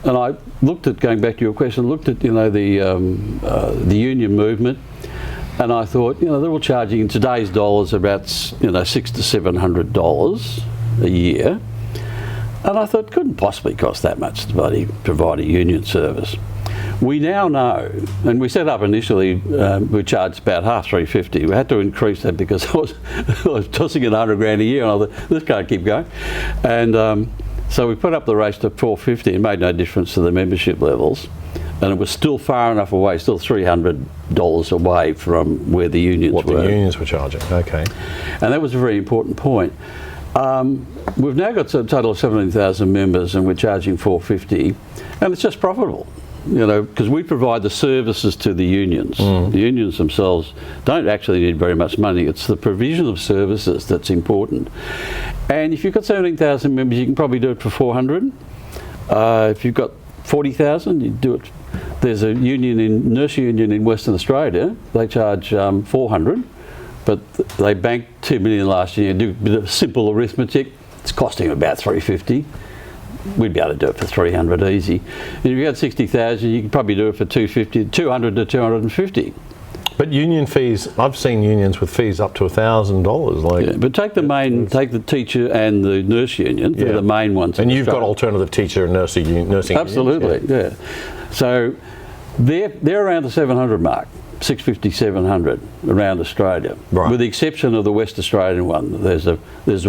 and I looked at, going back to your question, looked at, you know, the union movement, and I thought, you know, they're all charging in today's dollars about, you know, $600 to $700 a year, and I thought, couldn't possibly cost that much to provide a union service. We now know, and we set up initially, we charged about half $350. We had to increase that because I was tossing it $100,000 a year, and I thought, this can't keep going. And so we put up the rates to $450. It made no difference to the membership levels, and it was still far enough away, still $300 away from where the unions were. What the unions were charging, okay. And that was a very important point. We've now got a total of 17,000 members, and we're charging $450, and it's just profitable. You know, because we provide the services to the unions. The unions themselves don't actually need very much money. It's the provision of services that's important. And if you've got 17,000 members, you can probably do it for 400. If you've got 40,000, you do it. There's a union, nurse union in Western Australia. They charge 400, but they banked $2 million last year. Do a bit of simple arithmetic. It's costing about $350. We'd be able to do it for 300 easy. And if you had 60,000, you could probably do it for 200 to 250. But union fees, I've seen unions with fees up to $1,000. Like, yeah, but take the teacher and the nurse union. They're the main ones. And you've got alternative teacher and nursing unions. Absolutely, yeah. So they're around the 700 mark. 650, 700 around Australia, right. With the exception of the West Australian one. There's a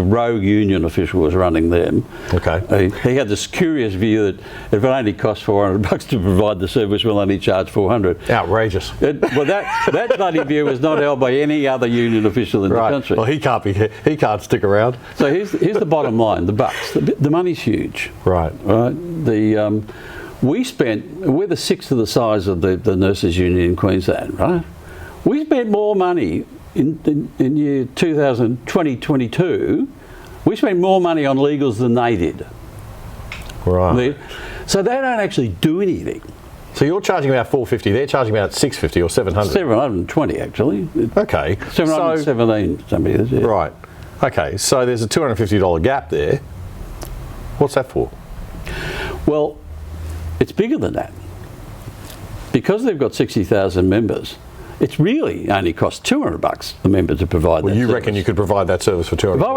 rogue union official who was running them. Okay. He had this curious view that if it only costs $400 to provide the service, we'll only charge $400. Outrageous. Well, that bloody view was not held by any other union official in the country. Well, he can't stick around. So here's the bottom line: the bucks. The money's huge. Right. Right. We're the sixth of the size of the nurses union in Queensland, right? We spent more money in year 2022. We spent more money on legals than they did. Right. So they don't actually do anything. So you're charging about $450. They're charging about $650 or $700. $720 actually. Okay. $717. Somebody is. Yeah. Right. Okay. So there's a $250 gap there. What's that for? Well, it's bigger than that. Because they've got 60,000 members, it's really only costs $200 a member to provide that service. Reckon you could provide that service for $200? If I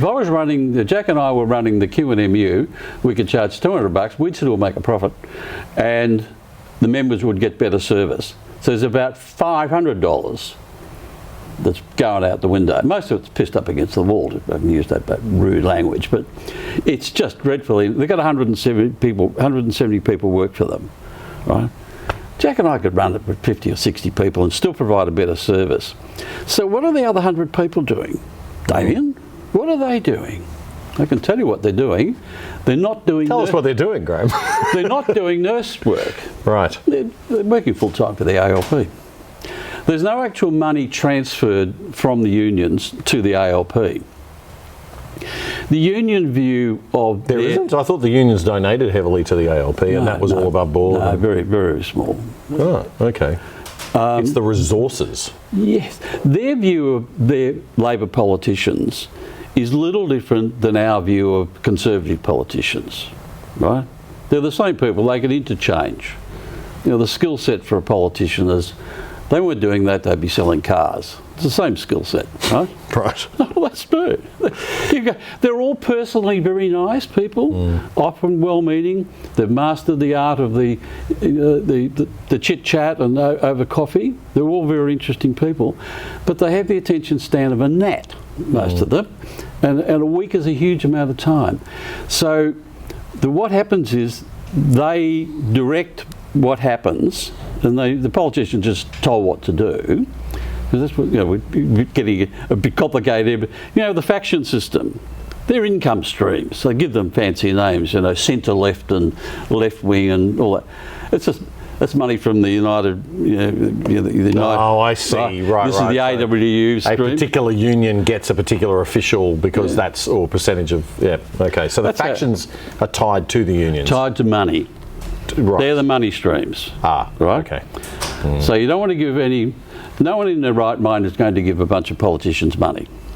was running, Jack and I were running the Q&MU, we could charge $200, we'd still make a profit, and the members would get better service. So there's about $500 that's going out the window. Most of it's pissed up against the wall, if I can use that rude language, but it's just dreadfully. They've got 170 people work for them, right? Jack and I could run it with 50 or 60 people and still provide a better service. So what are the other 100 people doing? Damian, what are they doing? I can tell you what they're doing. They're not doing... Tell us what they're doing, Graeme. They're not doing nurse work. Right. They're working full-time for the ALP. There's no actual money transferred from the unions to the ALP. The union view of... There isn't? I thought the unions donated heavily to the ALP and that was all above board. No, very, very small. Oh, okay. It's the resources. Yes. Their view of their Labor politicians is little different than our view of Conservative politicians, right? They're the same people. They can interchange. You know, the skill set for a politician is... They weren't doing that, they'd be selling cars. It's the same skill set, right? Right. No, that's true. They're all personally very nice people, often well-meaning. They've mastered the art of the chit-chat and over coffee. They're all very interesting people. But they have the attention span of a gnat, most of them, and a week is a huge amount of time. So what happens is they direct what happens, and the politicians just told what to do. Because that's what, you know, we're getting a bit complicated. But, you know, the faction system, their income streams, they give them fancy names, you know, centre left and left wing and all that. It's just that's money from the United. Oh, I see. Right. This is the AWU stream. A particular union gets a particular official because that's or percentage of. Yeah. Okay. So the factions are tied to the unions. Tied to money. Right. They're the money streams. Ah. Right. Okay. So you don't want to give any. No one in their right mind is going to give a bunch of politicians money.